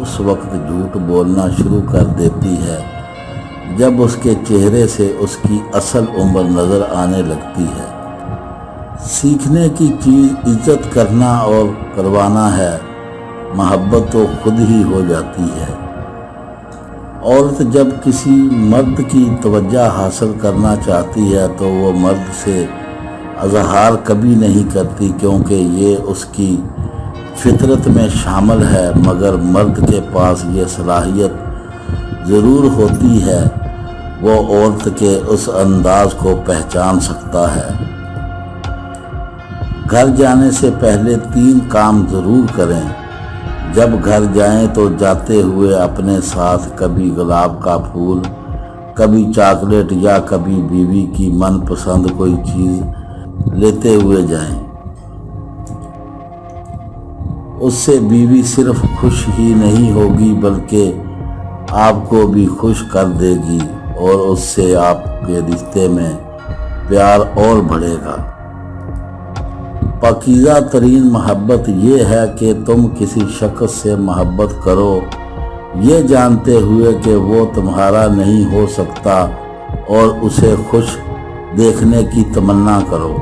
اس وقت جھوٹ بولنا شروع کر دیتی ہے جب اس کے چہرے سے اس کی اصل عمر نظر آنے لگتی ہے۔ سیکھنے کی چیز عزت کرنا اور کروانا ہے، محبت تو خود ہی ہو جاتی ہے۔ عورت جب کسی مرد کی توجہ حاصل کرنا چاہتی ہے تو وہ مرد سے اظہار کبھی نہیں کرتی، کیونکہ یہ اس کی فطرت میں شامل ہے، مگر مرد کے پاس یہ صلاحیت ضرور ہوتی ہے، وہ عورت کے اس انداز کو پہچان سکتا ہے۔ گھر جانے سے پہلے 3 کام ضرور کریں۔ جب گھر جائیں تو جاتے ہوئے اپنے ساتھ کبھی گلاب کا پھول، کبھی چاکلیٹ یا کبھی بیوی کی من پسند کوئی چیز لیتے ہوئے جائیں۔ اس سے بیوی صرف خوش ہی نہیں ہوگی بلکہ آپ کو بھی خوش کر دے گی، اور اس سے آپ کے رشتے میں پیار اور بڑھے گا۔ پاکیزہ ترین محبت یہ ہے کہ تم کسی شخص سے محبت کرو یہ جانتے ہوئے کہ وہ تمہارا نہیں ہو سکتا، اور اسے خوش دیکھنے کی تمنا کرو۔